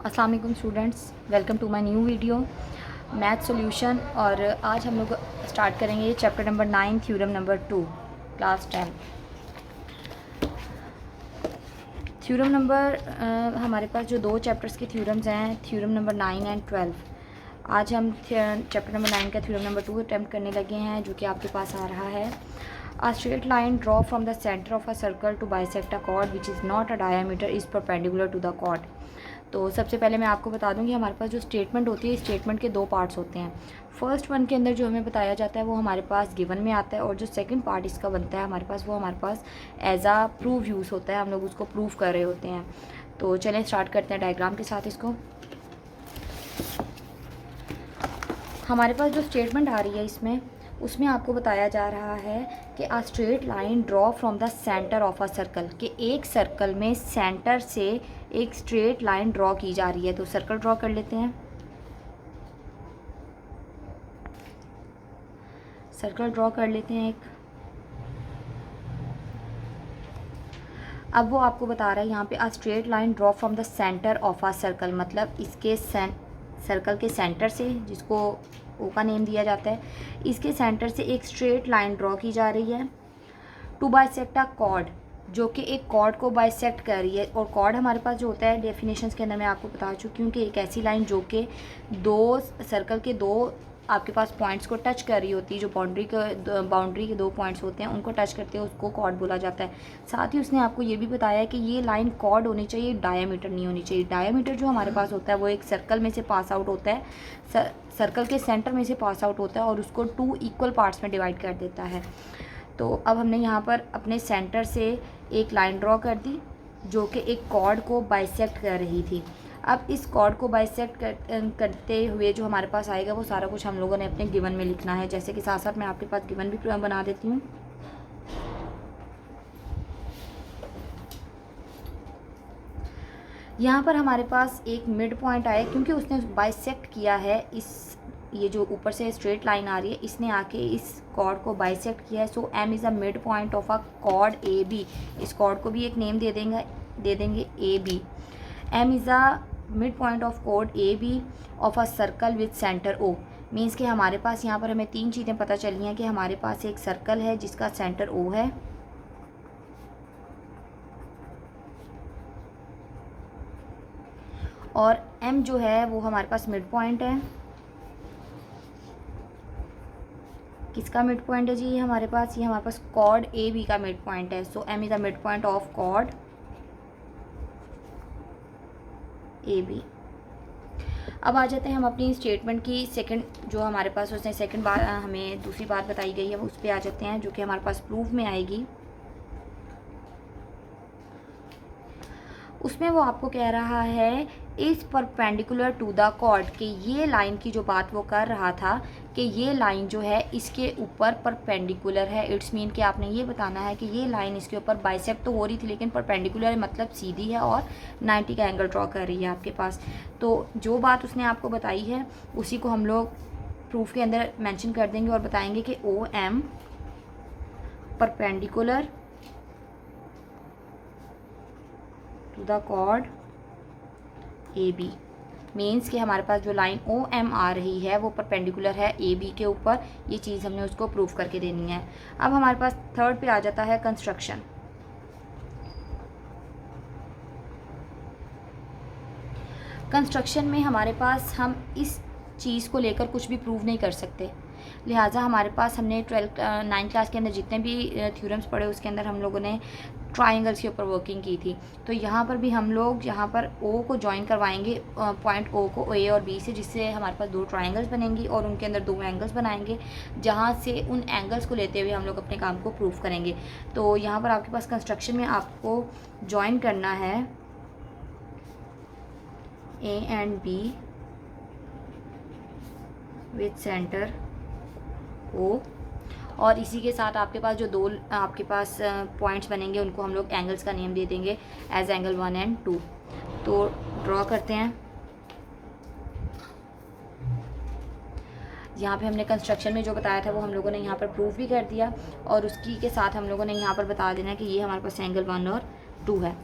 अस्सलाम वालेकुम students, welcome to my new video math solution. और आज हम लोग स्टार्ट करेंगे chapter number 9 theorem number 2 class 10। Theorem number हमारे पास जो दो चैप्टर्स के थ्योरम्स हैं, थ्योरम नंबर 9 एंड 12। आज हम चैप्टर नंबर 9 का थ्योरम नंबर 2 अटैम्प्ट करने लगे हैं, जो कि आपके पास आ रहा है। A straight line draw from the center of a circle to bisect a chord which is not a diameter is perpendicular to the chord। तो सबसे पहले मैं आपको बता दूं कि हमारे पास जो स्टेटमेंट होती है, स्टेटमेंट के दो पार्ट्स होते हैं। फर्स्ट वन के अंदर जो हमें बताया जाता है वो हमारे पास गिवन में आता है, और जो सेकंड पार्ट इसका बनता है हमारे पास, वो हमारे पास एज आ प्रूव यूज़ होता है। हम लोग उसको प्रूव कर रहे होते हैं। तो चलें स्टार्ट करते हैं डायग्राम के साथ इसको। हमारे पास जो स्टेटमेंट आ रही है उसमें आपको बताया जा रहा है कि a straight line draw from the centre of a circle, कि एक सर्कल में सेंटर से एक स्ट्रेट लाइन ड्रॉ की जा रही है। तो सर्कल ड्रॉ कर लेते हैं। सर्कल ड्रॉ कर लेते हैं एक। अब वो आपको बता रहा है यहाँ पे a straight line draw from the centre of a circle, मतलब इसके सर्कल के सेंटर से, जिसको ओ का नेम दिया जाता है, इसके सेंटर से एक स्ट्रेट लाइन ड्रॉ की जा रही है टू बाइसेक्ट अ कॉर्ड, जो कि एक कॉर्ड को बाइसेक्ट कर रही है। और कॉर्ड हमारे पास जो होता है डेफिनेशंस के अंदर मैं आपको बता चुकी हूँ कि एक ऐसी लाइन जो कि दो सर्कल के दो आपके पास पॉइंट्स को टच कर रही होती है, जो बाउंड्री के दो पॉइंट्स होते हैं उनको टच करते हैं, उसको कॉर्ड बोला जाता है। साथ ही उसने आपको ये भी बताया है कि ये लाइन कॉर्ड होनी चाहिए, डायामीटर नहीं होनी चाहिए। डायामीटर जो हमारे पास होता है वो एक सर्कल में से पास आउट होता है, सर्कल के सेंटर में से पास आउट होता है और उसको 2 इक्वल पार्ट्स में डिवाइड कर देता है। तो अब हमने यहाँ पर अपने सेंटर से एक लाइन ड्रॉ कर दी जो कि एक कॉर्ड को बाइसेक्ट कर रही थी। अब इस कॉर्ड को बाइसेक्ट करते हुए जो हमारे पास आएगा वो सारा कुछ हम लोगों ने अपने गिवन में लिखना है। जैसे कि साथ साथ मैं आपके पास गिवन भी बना देती हूँ। यहाँ पर हमारे पास एक मिड पॉइंट आया, क्योंकि उसने बाइसेक्ट किया है ये जो ऊपर से स्ट्रेट लाइन आ रही है, इसने आके इस कॉर्ड को बाइसेक्ट किया है। So M is a mid point of a chord A B. इस कॉर्ड को भी एक नेम दे देंगे A B. M is a mid point of chord A B of a circle with centre O. Means कि हमारे पास यहाँ पर हमें 3 चीज़ें पता चली हैं कि हमारे पास एक सर्कल है जिसका सेंटर ओ है, और एम जो है वो हमारे पास मिड पॉइंट है। किसका मिड पॉइंट है जी? ये हमारे पास कॉर्ड ए बी का मिड पॉइंट है। So M is the mid point of chord A B. अब आ जाते हैं हम अपनी स्टेटमेंट की सेकंड, जो हमारे पास उसने सेकंड बार हमें दूसरी बात बताई गई है, उस पर आ जाते हैं, जो कि हमारे पास प्रूफ में आएगी। उसमें वो आपको कह रहा है इस परपेंडिकुलर टू द कॉर्ड, कि ये लाइन की जो बात वो कर रहा था कि ये लाइन जो है इसके ऊपर परपेंडिकुलर है। इट्स मीन कि आपने ये बताना है कि ये लाइन इसके ऊपर बाइसेक्ट तो हो रही थी लेकिन परपेंडिकुलर है, मतलब सीधी है और 90 का एंगल ड्रॉ कर रही है आपके पास। तो जो बात उसने आपको बताई है उसी को हम लोग प्रूफ के अंदर मेंशन कर देंगे और बताएंगे कि O M perpendicular to the chord A B. Means कि हमारे पास जो लाइन ओ एम आ रही है वो परपेंडिकुलर है ए बी के ऊपर। ये चीज़ हमने उसको प्रूफ करके देनी है। अब हमारे पास थर्ड पे आ जाता है कंस्ट्रक्शन। कंस्ट्रक्शन में हमारे पास हम इस चीज़ को लेकर कुछ भी प्रूव नहीं कर सकते, लिहाजा हमारे पास हमने 9th क्लास के अंदर जितने भी थ्योरम्स पढ़े उसके अंदर हम लोगों ने ट्राइंगल्स के ऊपर वर्किंग की थी। तो यहाँ पर भी हम लोग यहाँ पर ओ को ज्वाइन करवाएंगे, पॉइंट ओ को ए और बी से, जिससे हमारे पास 2 ट्राइंगल्स बनेंगी और उनके अंदर 2 एंगल्स बनाएंगे, जहाँ से उन एंगल्स को लेते हुए हम लोग अपने काम को प्रूव करेंगे। तो यहाँ पर आपके पास कंस्ट्रक्शन में आपको ज्वाइन करना है A and B with centre O, और इसी के साथ आपके पास जो 2 आपके पास पॉइंट्स बनेंगे उनको हम लोग एंगल्स का नेम दे देंगे एज एंगल 1 एंड 2। तो ड्रॉ करते हैं। यहाँ पे हमने कंस्ट्रक्शन में जो बताया था वो हम लोगों ने यहाँ पर प्रूफ भी कर दिया, और उसकी के साथ हम लोगों ने यहाँ पर बता देना कि ये हमारे पास एंगल 1 और 2 है।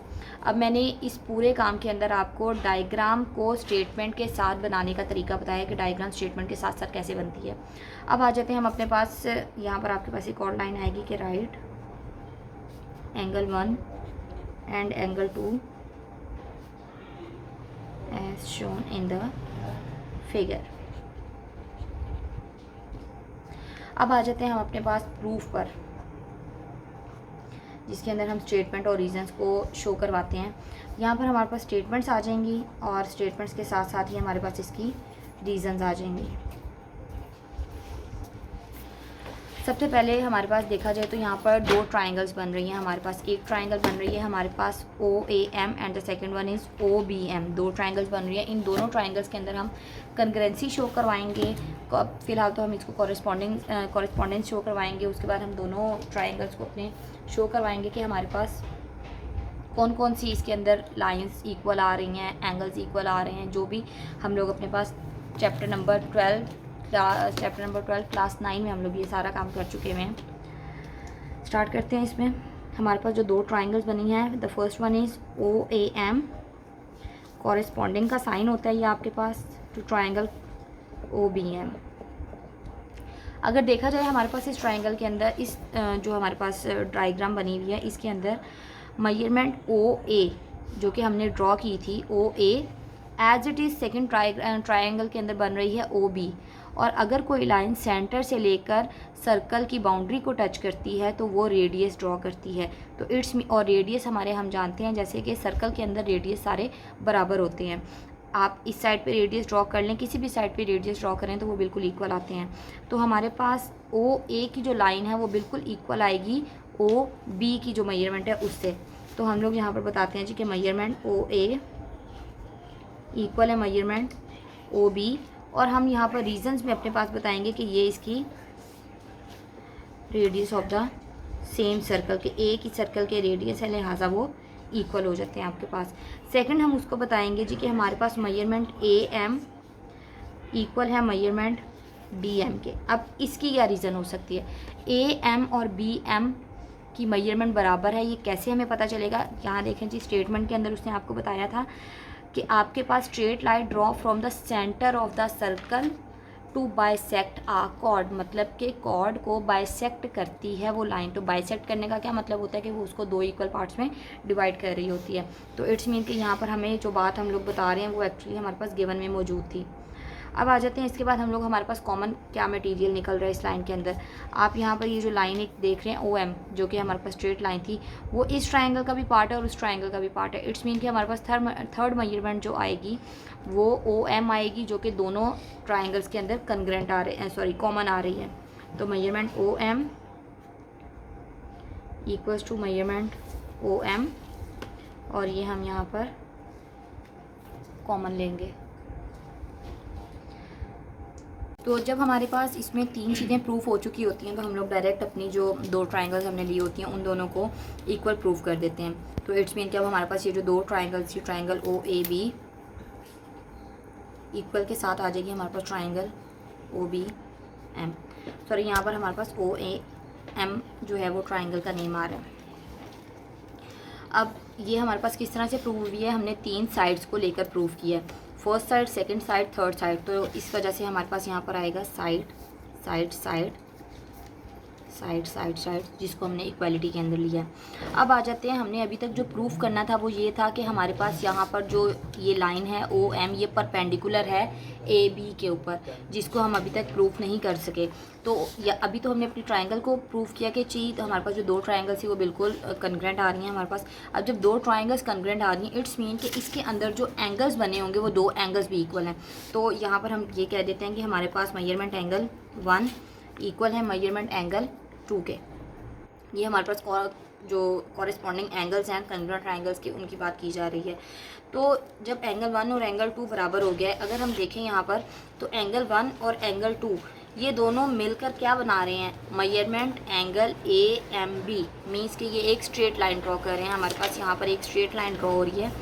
अब मैंने इस पूरे काम के अंदर आपको डायग्राम को स्टेटमेंट के साथ बनाने का तरीका बताया कि डायग्राम स्टेटमेंट के साथ साथ कैसे बनती है। अब आ जाते हैं हम अपने पास, यहाँ पर आपके पास एक और लाइन आएगी कि right angle 1 and angle 2 as shown in the figure. अब आ जाते हैं हम अपने पास प्रूफ पर, जिसके अंदर हम स्टेटमेंट और रीजंस को शो करवाते हैं। यहाँ पर हमारे पास स्टेटमेंट्स आ जाएंगी और स्टेटमेंट्स के साथ साथ ही हमारे पास इसकी रीजंस आ जाएंगी। सबसे पहले हमारे पास देखा जाए तो यहाँ पर 2 ट्राइंगल्स बन रही हैं। हमारे पास एक ट्राइंगल बन रही है हमारे पास OAM and the second one is OBM। 2 triangles बन रही है। इन दोनों ट्राइंगल्स के अंदर हम कंकरेंसी शो करवाएंगे। फ़िलहाल तो हम इसको कॉरेस्पॉन्डेंस शो करवाएंगे। उसके बाद हम दोनों ट्राइंगल्स को अपने शो करवाएंगे कि हमारे पास कौन कौन सी इसके अंदर लाइंस इक्वल आ रही हैं, एंगल्स इक्वल आ रहे हैं। जो भी हम लोग अपने पास चैप्टर नंबर 12 क्लास 9 में हम लोग ये सारा काम कर चुके हैं। स्टार्ट करते हैं। इसमें हमारे पास जो 2 ट्राइंगल्स बनी हैं, the first one is OAM। Corresponding का साइन होता है ये आपके पास टू ट्राइंगल OBM। अगर देखा जाए हमारे पास इस ट्राइंगल के अंदर इस जो हमारे पास डायग्राम बनी हुई है, इसके अंदर मेजरमेंट OA जो कि हमने ड्रॉ की थी, OA as it is second triangle के अंदर बन रही है OB। और अगर कोई लाइन सेंटर से लेकर सर्कल की बाउंड्री को टच करती है तो वो रेडियस ड्रॉ करती है। तो और रेडियस हमारे हम जानते हैं जैसे कि सर्कल के अंदर रेडियस सारे बराबर होते हैं। आप इस साइड पे रेडियस ड्रॉ कर लें, किसी भी साइड पे रेडियस ड्रॉ करें तो वो बिल्कुल इक्वल आते हैं। तो हमारे पास OA की जो लाइन है वो बिल्कुल इक्वल आएगी OB की जो मेजरमेंट है उससे। तो हम लोग यहाँ पर बताते हैं जी कि मेजरमेंट OA इक्वल है मेजरमेंट OB। और हम यहाँ पर रीजंस में अपने पास बताएंगे कि ये इसकी radius of the same circle के, एक ही सर्कल के रेडियस है, लिहाजा वो इक्वल हो जाते हैं आपके पास। सेकंड हम उसको बताएंगे जी कि हमारे पास मेजरमेंट AM इक्वल है मेजरमेंट BM के। अब इसकी क्या रीज़न हो सकती है? AM और BM की मेजरमेंट बराबर है, ये कैसे हमें पता चलेगा? यहाँ देखें जी, स्टेटमेंट के अंदर उसने आपको बताया था कि आपके पास straight line draw from the centre of the circle to bisect a chord, मतलब कि कॉर्ड को बाइसेक्ट करती है वो लाइन। तो बाइसेक्ट करने का क्या मतलब होता है कि वो उसको 2 इक्वल पार्ट्स में डिवाइड कर रही होती है। तो इट्स मीन कि यहाँ पर हमें जो बात हम लोग बता रहे हैं वो एक्चुअली हमारे पास गिवन में मौजूद थी। अब आ जाते हैं इसके बाद हम लोग हमारे पास कॉमन क्या मटेरियल निकल रहा है इस लाइन के अंदर। आप यहाँ पर ये जो लाइन एक देख रहे हैं OM जो कि हमारे पास स्ट्रेट लाइन थी, वो इस ट्राइंगल का भी पार्ट है और उस ट्राइंगल का भी पार्ट है। इट्स मीन कि हमारे पास थर्ड मेजरमेंट जो आएगी वो OM आएगी, जो कि दोनों ट्राइंगल्स के अंदर कॉन्ग्रुएंट आ रहे हैं, सॉरी कॉमन आ रही है। तो measurement OM equals to measurement OM, और ये हम यहाँ पर कॉमन लेंगे। तो जब हमारे पास इसमें 3 चीज़ें प्रूफ हो चुकी होती हैं तो हम लोग डायरेक्ट अपनी जो 2 ट्राइंगल्स हमने ली होती हैं उन दोनों को इक्वल प्रूफ कर देते हैं। तो इट्स मीन कि अब हमारे पास ये जो 2 ट्राइंगल्स थी, ट्राइंगल OAB इक्वल के साथ आ जाएगी हमारे पास ट्राइंगल OBM। सॉरी, यहाँ पर हमारे पास OAM जो है वो ट्राइंगल का नेम आ रहा है। अब ये हमारे पास किस तरह से प्रूव हुई है? हमने 3 साइड्स को लेकर प्रूव किया है, first side, second side, third side. तो इस वजह से हमारे पास यहाँ पर आएगा side side side side side side, जिसको हमने इक्वालिटी के अंदर लिया। अब आ जाते हैं, हमने अभी तक जो प्रूफ करना था वो ये था कि हमारे पास यहाँ पर जो ये लाइन है OM, ये परपेंडिकुलर है AB के ऊपर, जिसको हम अभी तक प्रूफ नहीं कर सके। तो अभी तो हमने अपनी ट्राइंगल को प्रूफ किया कि चीज़ हमारे पास जो 2 ट्राइंगल्स थी वो बिल्कुल कॉन्ग्रुएंट आ रही हैं हमारे पास। अब जब 2 ट्राइंगल्स कॉन्ग्रुएंट आ रही हैं, इट्स मीन कि इसके अंदर जो एंगल्स बने होंगे वो 2 एंगल्स भी इक्वल हैं। तो यहाँ पर हम ये कह देते हैं कि हमारे पास मेजरमेंट एंगल 1 इक्वल है मेजरमेंट एंगल 2 के। ये हमारे पास जो कॉरेस्पॉन्डिंग एंगल्स हैं कॉन्ग्रुएंट ट्राइंगल्स की, उनकी बात की जा रही है। तो जब एंगल 1 और एंगल 2 बराबर हो गया है, अगर हम देखें यहाँ पर तो एंगल 1 और एंगल 2 ये दोनों मिलकर क्या बना रहे हैं? Measurement angle AMB। मीन्स कि ये एक स्ट्रेट लाइन ड्रॉ कर रहे हैं। हमारे पास यहाँ पर एक स्ट्रेट लाइन ड्रॉ हो रही है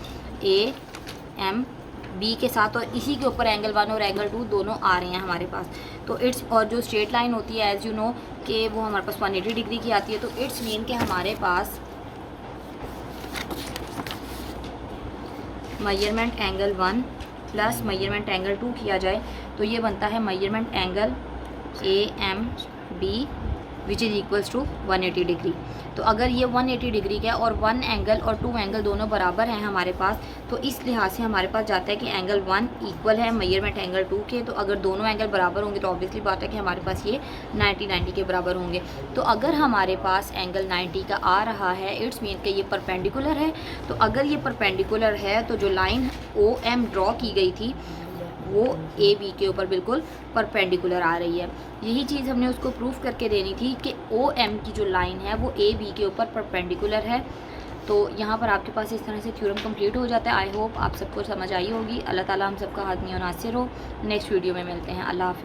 AMB के साथ, और इसी के ऊपर एंगल 1 और एंगल 2 दोनों आ रहे हैं हमारे पास। तो इट्स, और जो स्ट्रेट लाइन होती है एज़ यू नो कि वो हमारे पास 180 डिग्री की आती है। तो इट्स मीन कि हमारे पास measurement angle 1 plus measurement angle 2 किया जाए तो ये बनता है measurement angle AMB which is equals to 180 degree. तो अगर ये 180 डिग्री का और 1 एंगल और 2 एंगल दोनों बराबर हैं हमारे पास, तो इस लिहाज से हमारे पास जाता है कि एंगल 1 इक्वल है मेजरमेंट एंगल 2 के। तो अगर दोनों एंगल बराबर होंगे तो ऑब्वियसली बात है कि हमारे पास ये 90 के बराबर होंगे। तो अगर हमारे पास एंगल 90 का आ रहा है, इट्स मीन कि ये परपेंडिकुलर है। तो अगर ये परपेंडिकुलर है तो जो लाइन OM ड्रॉ की गई थी वो AB के ऊपर बिल्कुल परपेंडिकुलर आ रही है। यही चीज़ हमने उसको प्रूफ करके देनी थी कि OM की जो लाइन है वो AB के ऊपर परपेंडिकुलर है। तो यहाँ पर आपके पास इस तरह से थ्योरम कंप्लीट हो जाता है। आई होप आप सबको समझ आई होगी। अल्लाह ताला हम सबका हाथ में नासिर हो। नेक्स्ट वीडियो में मिलते हैं। अल्लाह हाफ़िज़।